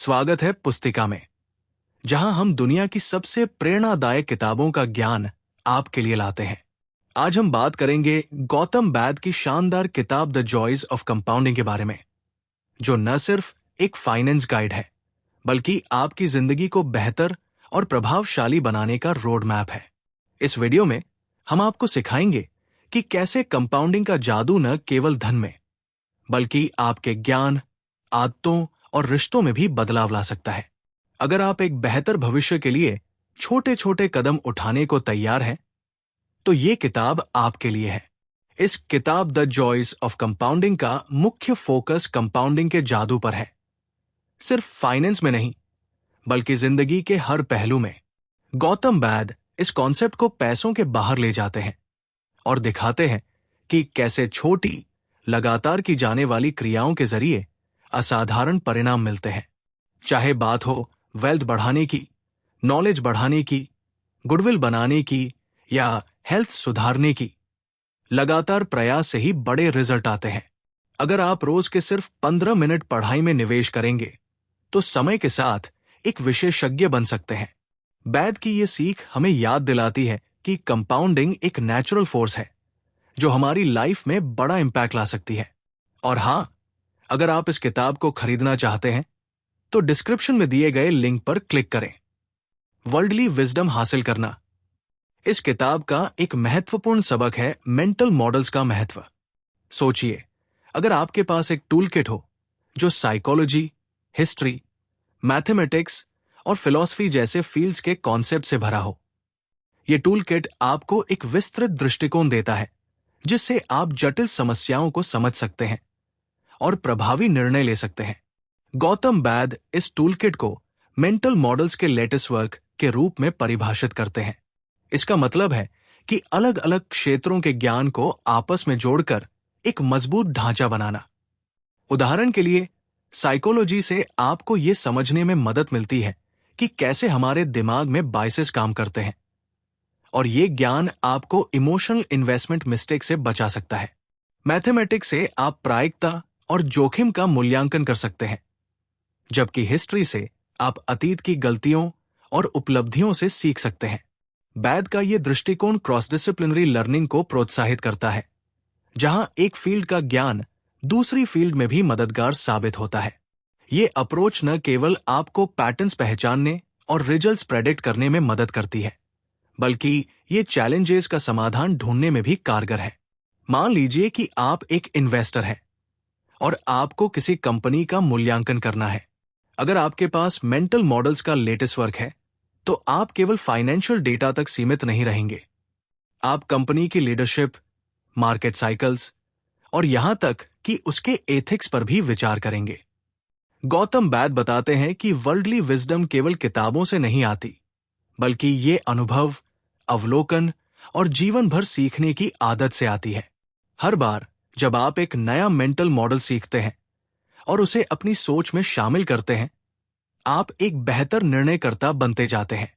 स्वागत है पुस्तिका में, जहां हम दुनिया की सबसे प्रेरणादायक किताबों का ज्ञान आपके लिए लाते हैं। आज हम बात करेंगे गौतम बैद की शानदार किताब द जॉयज ऑफ कंपाउंडिंग के बारे में, जो न सिर्फ एक फाइनेंस गाइड है, बल्कि आपकी जिंदगी को बेहतर और प्रभावशाली बनाने का रोड मैप है। इस वीडियो में हम आपको सिखाएंगे कि कैसे कंपाउंडिंग का जादू न केवल धन में, बल्कि आपके ज्ञान, आदतों और रिश्तों में भी बदलाव ला सकता है। अगर आप एक बेहतर भविष्य के लिए छोटे छोटे कदम उठाने को तैयार हैं, तो ये किताब आपके लिए है। इस किताब द जॉयज ऑफ कंपाउंडिंग का मुख्य फोकस कंपाउंडिंग के जादू पर है, सिर्फ फाइनेंस में नहीं, बल्कि जिंदगी के हर पहलू में। गौतम बैद इस कॉन्सेप्ट को पैसों के बाहर ले जाते हैं और दिखाते हैं कि कैसे छोटी, लगातार की जाने वाली क्रियाओं के जरिए असाधारण परिणाम मिलते हैं। चाहे बात हो वेल्थ बढ़ाने की, नॉलेज बढ़ाने की, गुडविल बनाने की या हेल्थ सुधारने की, लगातार प्रयास से ही बड़े रिजल्ट आते हैं। अगर आप रोज के सिर्फ 15 मिनट पढ़ाई में निवेश करेंगे, तो समय के साथ एक विशेषज्ञ बन सकते हैं। बैद की ये सीख हमें याद दिलाती है कि कंपाउंडिंग एक नेचुरल फोर्स है, जो हमारी लाइफ में बड़ा इंपैक्ट ला सकती है। और हाँ, अगर आप इस किताब को खरीदना चाहते हैं, तो डिस्क्रिप्शन में दिए गए लिंक पर क्लिक करें। वर्ल्डली विजडम हासिल करना। इस किताब का एक महत्वपूर्ण सबक है मेंटल मॉडल्स का महत्व। सोचिए, अगर आपके पास एक टूल किट हो जो साइकोलॉजी, हिस्ट्री, मैथमेटिक्स और फिलॉसफी जैसे फील्ड्स के कॉन्सेप्ट से भरा हो। यह टूल किट आपको एक विस्तृत दृष्टिकोण देता है, जिससे आप जटिल समस्याओं को समझ सकते हैं और प्रभावी निर्णय ले सकते हैं। गौतम बैद इस टूलकिट को मेंटल मॉडल्स के लेटेस्ट वर्क के रूप में परिभाषित करते हैं। इसका मतलब है कि अलग अलग क्षेत्रों के ज्ञान को आपस में जोड़कर एक मजबूत ढांचा बनाना। उदाहरण के लिए, साइकोलॉजी से आपको यह समझने में मदद मिलती है कि कैसे हमारे दिमाग में बायसेस काम करते हैं, और यह ज्ञान आपको इमोशनल इन्वेस्टमेंट मिस्टेक से बचा सकता है। मैथमेटिक्स से आप प्रायिकता और जोखिम का मूल्यांकन कर सकते हैं, जबकि हिस्ट्री से आप अतीत की गलतियों और उपलब्धियों से सीख सकते हैं। बैद का यह दृष्टिकोण क्रॉस डिसिप्लिनरी लर्निंग को प्रोत्साहित करता है, जहां एक फील्ड का ज्ञान दूसरी फील्ड में भी मददगार साबित होता है। यह अप्रोच न केवल आपको पैटर्न्स पहचानने और रिजल्ट्स प्रेडिक्ट करने में मदद करती है, बल्कि ये चैलेंजेस का समाधान ढूंढने में भी कारगर है। मान लीजिए कि आप एक इन्वेस्टर हैं और आपको किसी कंपनी का मूल्यांकन करना है। अगर आपके पास मेंटल मॉडल्स का लेटेस्ट वर्क है, तो आप केवल फाइनेंशियल डेटा तक सीमित नहीं रहेंगे। आप कंपनी की लीडरशिप, मार्केट साइकिल्स और यहां तक कि उसके एथिक्स पर भी विचार करेंगे। गौतम बैद बताते हैं कि वर्ल्डली विजडम केवल किताबों से नहीं आती, बल्कि ये अनुभव, अवलोकन और जीवन भर सीखने की आदत से आती है। हर बार जब आप एक नया मेंटल मॉडल सीखते हैं और उसे अपनी सोच में शामिल करते हैं, आप एक बेहतर निर्णयकर्ता बनते जाते हैं।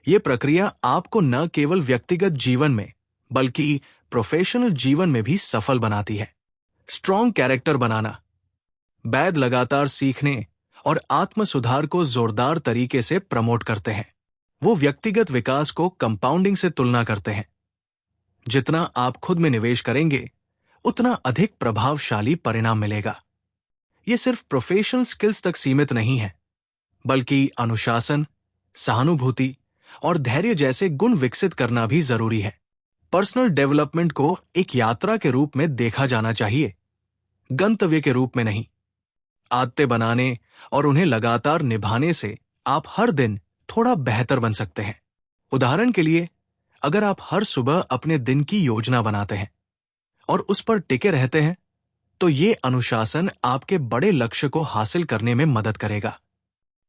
यह प्रक्रिया आपको न केवल व्यक्तिगत जीवन में, बल्कि प्रोफेशनल जीवन में भी सफल बनाती है। स्ट्रॉन्ग कैरेक्टर बनाना। बैद लगातार सीखने और आत्म सुधार को जोरदार तरीके से प्रमोट करते हैं। वो व्यक्तिगत विकास को कंपाउंडिंग से तुलना करते हैं। जितना आप खुद में निवेश करेंगे, उतना अधिक प्रभावशाली परिणाम मिलेगा। यह सिर्फ प्रोफेशनल स्किल्स तक सीमित नहीं है, बल्कि अनुशासन, सहानुभूति और धैर्य जैसे गुण विकसित करना भी जरूरी है। पर्सनल डेवलपमेंट को एक यात्रा के रूप में देखा जाना चाहिए, गंतव्य के रूप में नहीं। आदतें बनाने और उन्हें लगातार निभाने से आप हर दिन थोड़ा बेहतर बन सकते हैं। उदाहरण के लिए, अगर आप हर सुबह अपने दिन की योजना बनाते हैं और उस पर टिके रहते हैं, तो ये अनुशासन आपके बड़े लक्ष्य को हासिल करने में मदद करेगा।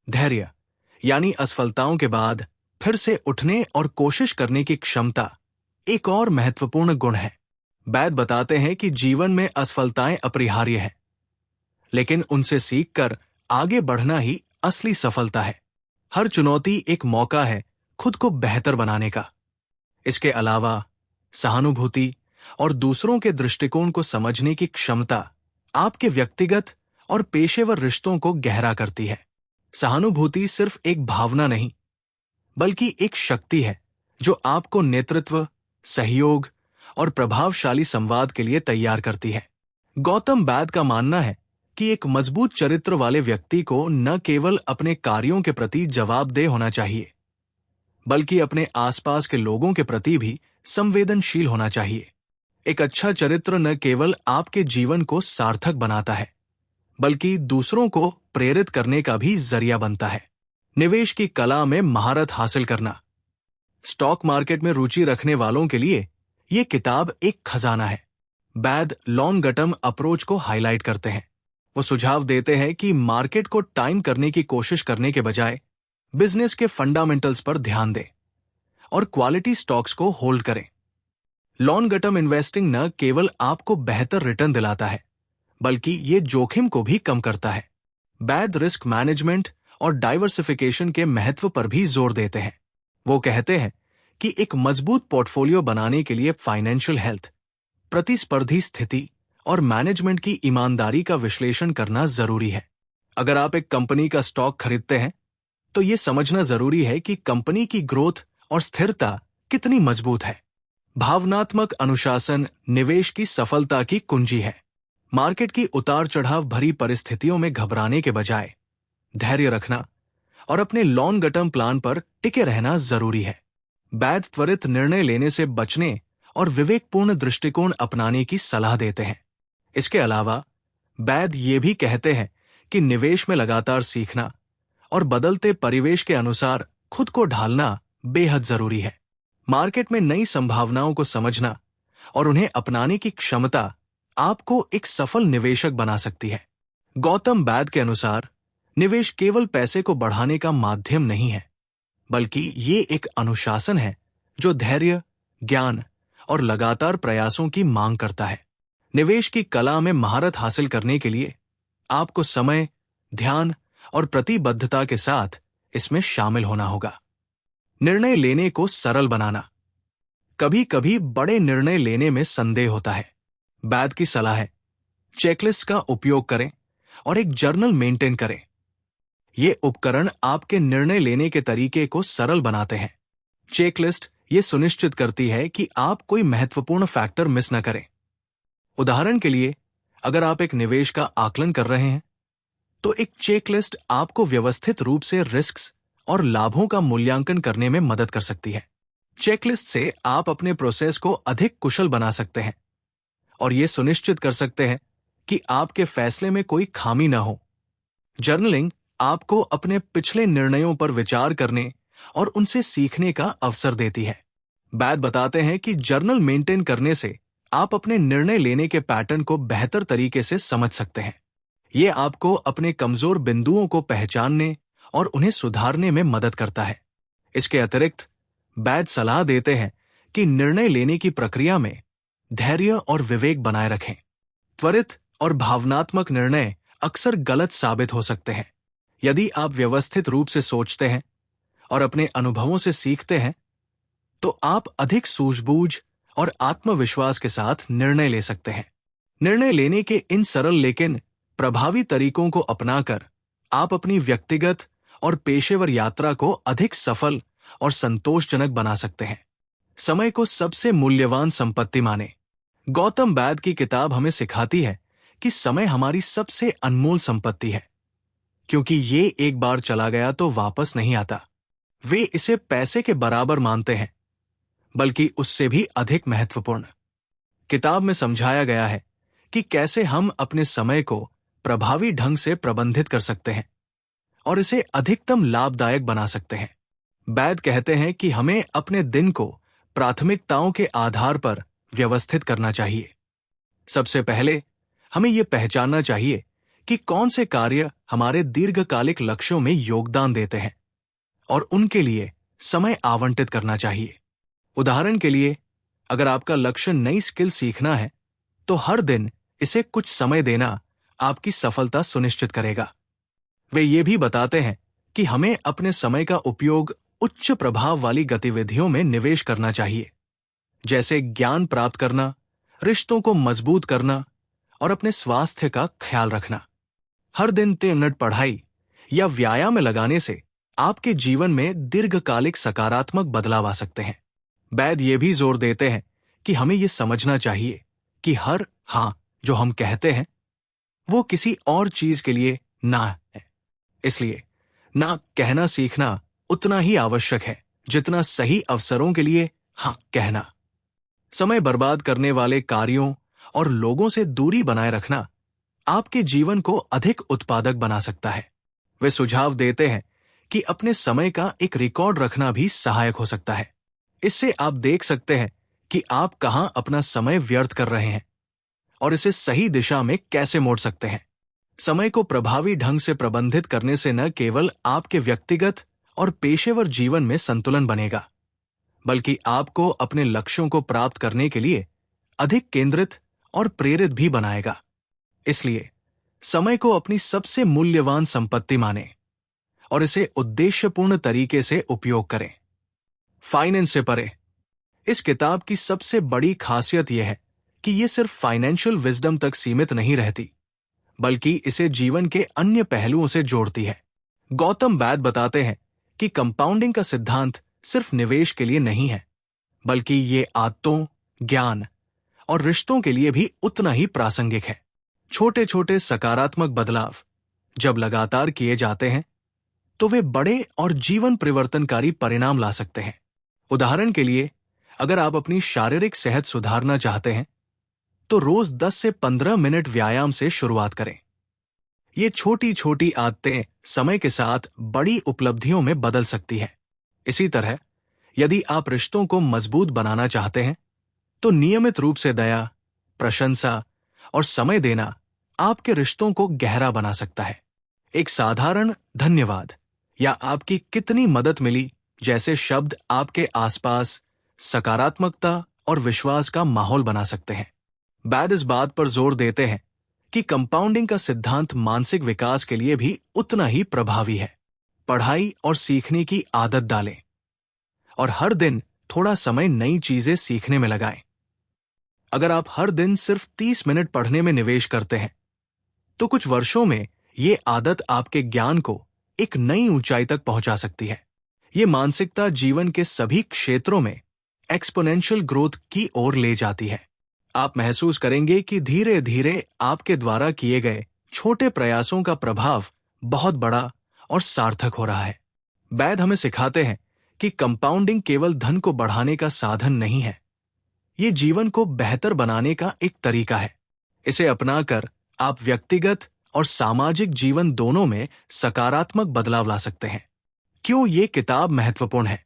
धैर्य, यानी असफलताओं के बाद फिर से उठने और कोशिश करने की क्षमता, एक और महत्वपूर्ण गुण है। बैद बताते हैं कि जीवन में असफलताएं अपरिहार्य है, लेकिन उनसे सीखकर आगे बढ़ना ही असली सफलता है। हर चुनौती एक मौका है खुद को बेहतर बनाने का। इसके अलावा सहानुभूति और दूसरों के दृष्टिकोण को समझने की क्षमता आपके व्यक्तिगत और पेशेवर रिश्तों को गहरा करती है। सहानुभूति सिर्फ एक भावना नहीं, बल्कि एक शक्ति है जो आपको नेतृत्व, सहयोग और प्रभावशाली संवाद के लिए तैयार करती है। गौतम बैद का मानना है कि एक मजबूत चरित्र वाले व्यक्ति को न केवल अपने कार्यों के प्रति जवाबदेह होना चाहिए, बल्कि अपने आसपास के लोगों के प्रति भी संवेदनशील होना चाहिए। एक अच्छा चरित्र न केवल आपके जीवन को सार्थक बनाता है, बल्कि दूसरों को प्रेरित करने का भी जरिया बनता है। निवेश की कला में महारत हासिल करना। स्टॉक मार्केट में रुचि रखने वालों के लिए यह किताब एक खजाना है। बैद लॉन्ग टर्म अप्रोच को हाईलाइट करते हैं। वो सुझाव देते हैं कि मार्केट को टाइम करने की कोशिश करने के बजाय बिजनेस के फंडामेंटल्स पर ध्यान दें और क्वालिटी स्टॉक्स को होल्ड करें। लॉन्ग टर्म इन्वेस्टिंग न केवल आपको बेहतर रिटर्न दिलाता है, बल्कि ये जोखिम को भी कम करता है। बैद रिस्क मैनेजमेंट और डाइवर्सिफिकेशन के महत्व पर भी जोर देते हैं। वो कहते हैं कि एक मजबूत पोर्टफोलियो बनाने के लिए फाइनेंशियल हेल्थ, प्रतिस्पर्धी स्थिति और मैनेजमेंट की ईमानदारी का विश्लेषण करना जरूरी है। अगर आप एक कंपनी का स्टॉक खरीदते हैं, तो यह समझना जरूरी है कि कंपनी की ग्रोथ और स्थिरता कितनी मजबूत है। भावनात्मक अनुशासन निवेश की सफलता की कुंजी है। मार्केट की उतार चढ़ाव भरी परिस्थितियों में घबराने के बजाय धैर्य रखना और अपने लॉन्ग टर्म प्लान पर टिके रहना जरूरी है। बैद त्वरित निर्णय लेने से बचने और विवेकपूर्ण दृष्टिकोण अपनाने की सलाह देते हैं। इसके अलावा बैद ये भी कहते हैं कि निवेश में लगातार सीखना और बदलते परिवेश के अनुसार खुद को ढालना बेहद जरूरी है। मार्केट में नई संभावनाओं को समझना और उन्हें अपनाने की क्षमता आपको एक सफल निवेशक बना सकती है। गौतम बैद के अनुसार निवेश केवल पैसे को बढ़ाने का माध्यम नहीं है, बल्कि ये एक अनुशासन है जो धैर्य, ज्ञान और लगातार प्रयासों की मांग करता है। निवेश की कला में महारत हासिल करने के लिए आपको समय, ध्यान और प्रतिबद्धता के साथ इसमें शामिल होना होगा। निर्णय लेने को सरल बनाना। कभी कभी बड़े निर्णय लेने में संदेह होता है। बैद की सलाह है, चेकलिस्ट का उपयोग करें और एक जर्नल मेंटेन करें। ये उपकरण आपके निर्णय लेने के तरीके को सरल बनाते हैं। चेकलिस्ट ये सुनिश्चित करती है कि आप कोई महत्वपूर्ण फैक्टर मिस न करें। उदाहरण के लिए, अगर आप एक निवेश का आकलन कर रहे हैं, तो एक चेकलिस्ट आपको व्यवस्थित रूप से रिस्क्स और लाभों का मूल्यांकन करने में मदद कर सकती है। चेकलिस्ट से आप अपने प्रोसेस को अधिक कुशल बना सकते हैं और यह सुनिश्चित कर सकते हैं कि आपके फैसले में कोई खामी न हो। जर्नलिंग आपको अपने पिछले निर्णयों पर विचार करने और उनसे सीखने का अवसर देती है। बैद बताते हैं कि जर्नल मेंटेन करने से आप अपने निर्णय लेने के पैटर्न को बेहतर तरीके से समझ सकते हैं। यह आपको अपने कमजोर बिंदुओं को पहचानने और उन्हें सुधारने में मदद करता है। इसके अतिरिक्त बैद सलाह देते हैं कि निर्णय लेने की प्रक्रिया में धैर्य और विवेक बनाए रखें। त्वरित और भावनात्मक निर्णय अक्सर गलत साबित हो सकते हैं। यदि आप व्यवस्थित रूप से सोचते हैं और अपने अनुभवों से सीखते हैं, तो आप अधिक सूझबूझ और आत्मविश्वास के साथ निर्णय ले सकते हैं। निर्णय लेने के इन सरल लेकिन प्रभावी तरीकों को अपनाकर आप अपनी व्यक्तिगत और पेशेवर यात्रा को अधिक सफल और संतोषजनक बना सकते हैं। समय को सबसे मूल्यवान संपत्ति माने। गौतम बैद की किताब हमें सिखाती है कि समय हमारी सबसे अनमोल संपत्ति है, क्योंकि ये एक बार चला गया तो वापस नहीं आता। वे इसे पैसे के बराबर मानते हैं, बल्कि उससे भी अधिक महत्वपूर्ण। किताब में समझाया गया है कि कैसे हम अपने समय को प्रभावी ढंग से प्रबंधित कर सकते हैं और इसे अधिकतम लाभदायक बना सकते हैं। बैद कहते हैं कि हमें अपने दिन को प्राथमिकताओं के आधार पर व्यवस्थित करना चाहिए। सबसे पहले हमें यह पहचानना चाहिए कि कौन से कार्य हमारे दीर्घकालिक लक्ष्यों में योगदान देते हैं और उनके लिए समय आवंटित करना चाहिए। उदाहरण के लिए, अगर आपका लक्ष्य नई स्किल सीखना है, तो हर दिन इसे कुछ समय देना आपकी सफलता सुनिश्चित करेगा। वे ये भी बताते हैं कि हमें अपने समय का उपयोग उच्च प्रभाव वाली गतिविधियों में निवेश करना चाहिए, जैसे ज्ञान प्राप्त करना, रिश्तों को मजबूत करना और अपने स्वास्थ्य का ख्याल रखना। हर दिन 3 मिनट पढ़ाई या व्यायाम में लगाने से आपके जीवन में दीर्घकालिक सकारात्मक बदलाव आ सकते हैं। वैद ये भी जोर देते हैं कि हमें ये समझना चाहिए कि हर हाँ जो हम कहते हैं वो किसी और चीज के लिए ना है। इसलिए ना कहना सीखना उतना ही आवश्यक है जितना सही अवसरों के लिए हाँ कहना। समय बर्बाद करने वाले कार्यों और लोगों से दूरी बनाए रखना आपके जीवन को अधिक उत्पादक बना सकता है। वे सुझाव देते हैं कि अपने समय का एक रिकॉर्ड रखना भी सहायक हो सकता है। इससे आप देख सकते हैं कि आप कहां अपना समय व्यर्थ कर रहे हैं और इसे सही दिशा में कैसे मोड़ सकते हैं। समय को प्रभावी ढंग से प्रबंधित करने से न केवल आपके व्यक्तिगत और पेशेवर जीवन में संतुलन बनेगा, बल्कि आपको अपने लक्ष्यों को प्राप्त करने के लिए अधिक केंद्रित और प्रेरित भी बनाएगा। इसलिए समय को अपनी सबसे मूल्यवान संपत्ति मानें और इसे उद्देश्यपूर्ण तरीके से उपयोग करें। फाइनेंस से परे इस किताब की सबसे बड़ी खासियत यह है कि यह सिर्फ फाइनेंशियल विजडम तक सीमित नहीं रहती, बल्कि इसे जीवन के अन्य पहलुओं से जोड़ती है। गौतम बैद बताते हैं कि कंपाउंडिंग का सिद्धांत सिर्फ निवेश के लिए नहीं है, बल्कि ये आदतों, ज्ञान और रिश्तों के लिए भी उतना ही प्रासंगिक है। छोटे छोटे सकारात्मक बदलाव जब लगातार किए जाते हैं तो वे बड़े और जीवन परिवर्तनकारी परिणाम ला सकते हैं। उदाहरण के लिए, अगर आप अपनी शारीरिक सेहत सुधारना चाहते हैं तो रोज 10 से 15 मिनट व्यायाम से शुरुआत करें। ये छोटी छोटी आदतें समय के साथ बड़ी उपलब्धियों में बदल सकती हैं। इसी तरह यदि आप रिश्तों को मजबूत बनाना चाहते हैं तो नियमित रूप से दया, प्रशंसा और समय देना आपके रिश्तों को गहरा बना सकता है। एक साधारण धन्यवाद या आपकी कितनी मदद मिली जैसे शब्द आपके आसपास सकारात्मकता और विश्वास का माहौल बना सकते हैं। बैद इस बात पर जोर देते हैं कि कंपाउंडिंग का सिद्धांत मानसिक विकास के लिए भी उतना ही प्रभावी है। पढ़ाई और सीखने की आदत डालें और हर दिन थोड़ा समय नई चीजें सीखने में लगाएं। अगर आप हर दिन सिर्फ 30 मिनट पढ़ने में निवेश करते हैं तो कुछ वर्षों में ये आदत आपके ज्ञान को एक नई ऊंचाई तक पहुंचा सकती है। ये मानसिकता जीवन के सभी क्षेत्रों में एक्सपोनेंशियल ग्रोथ की ओर ले जाती है। आप महसूस करेंगे कि धीरे धीरे आपके द्वारा किए गए छोटे प्रयासों का प्रभाव बहुत बड़ा और सार्थक हो रहा है। बैद हमें सिखाते हैं कि कंपाउंडिंग केवल धन को बढ़ाने का साधन नहीं है, ये जीवन को बेहतर बनाने का एक तरीका है। इसे अपनाकर आप व्यक्तिगत और सामाजिक जीवन दोनों में सकारात्मक बदलाव ला सकते हैं। क्यों ये किताब महत्वपूर्ण है?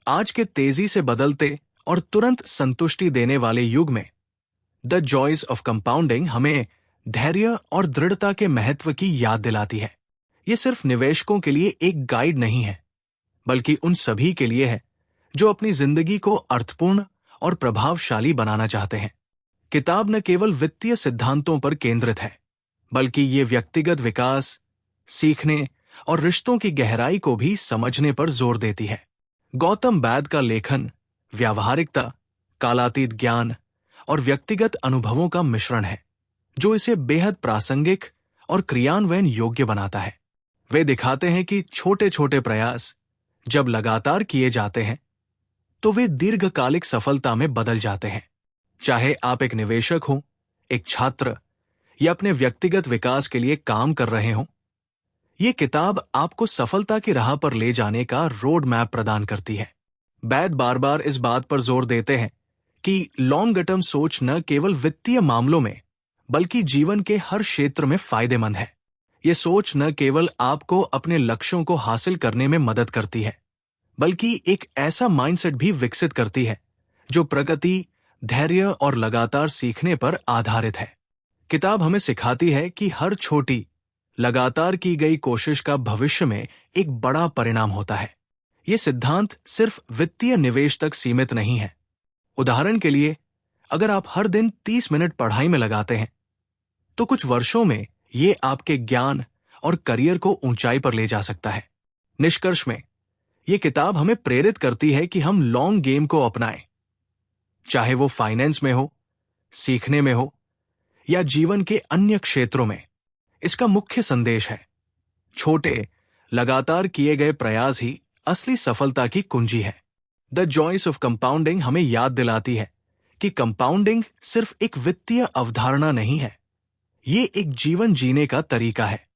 आज के तेजी से बदलते और तुरंत संतुष्टि देने वाले युग में द जॉयज ऑफ कंपाउंडिंग हमें धैर्य और दृढ़ता के महत्व की याद दिलाती है। ये सिर्फ निवेशकों के लिए एक गाइड नहीं है, बल्कि उन सभी के लिए है जो अपनी जिंदगी को अर्थपूर्ण और प्रभावशाली बनाना चाहते हैं। किताब न केवल वित्तीय सिद्धांतों पर केंद्रित है, बल्कि ये व्यक्तिगत विकास, सीखने और रिश्तों की गहराई को भी समझने पर जोर देती है। गौतम बैद का लेखन व्यावहारिकता, कालातीत ज्ञान और व्यक्तिगत अनुभवों का मिश्रण है, जो इसे बेहद प्रासंगिक और क्रियान्वयन योग्य बनाता है। वे दिखाते हैं कि छोटे छोटे प्रयास जब लगातार किए जाते हैं तो वे दीर्घकालिक सफलता में बदल जाते हैं। चाहे आप एक निवेशक हों, एक छात्र या अपने व्यक्तिगत विकास के लिए काम कर रहे हों, ये किताब आपको सफलता की राह पर ले जाने का रोड मैप प्रदान करती है। बैद बार बार इस बात पर जोर देते हैं कि लॉन्ग टर्म सोच न केवल वित्तीय मामलों में बल्कि जीवन के हर क्षेत्र में फायदेमंद है। ये सोच न केवल आपको अपने लक्ष्यों को हासिल करने में मदद करती है, बल्कि एक ऐसा माइंडसेट भी विकसित करती है जो प्रगति, धैर्य और लगातार सीखने पर आधारित है। किताब हमें सिखाती है कि हर छोटी, लगातार की गई कोशिश का भविष्य में एक बड़ा परिणाम होता है। ये सिद्धांत सिर्फ वित्तीय निवेश तक सीमित नहीं है। उदाहरण के लिए, अगर आप हर दिन 30 मिनट पढ़ाई में लगाते हैं तो कुछ वर्षों में ये आपके ज्ञान और करियर को ऊंचाई पर ले जा सकता है। निष्कर्ष में ये किताब हमें प्रेरित करती है कि हम लॉन्ग गेम को अपनाएं, चाहे वो फाइनेंस में हो, सीखने में हो या जीवन के अन्य क्षेत्रों में। इसका मुख्य संदेश है, छोटे लगातार किए गए प्रयास ही असली सफलता की कुंजी है। द जॉयस ऑफ कंपाउंडिंग हमें याद दिलाती है कि कंपाउंडिंग सिर्फ एक वित्तीय अवधारणा नहीं है, ये एक जीवन जीने का तरीका है।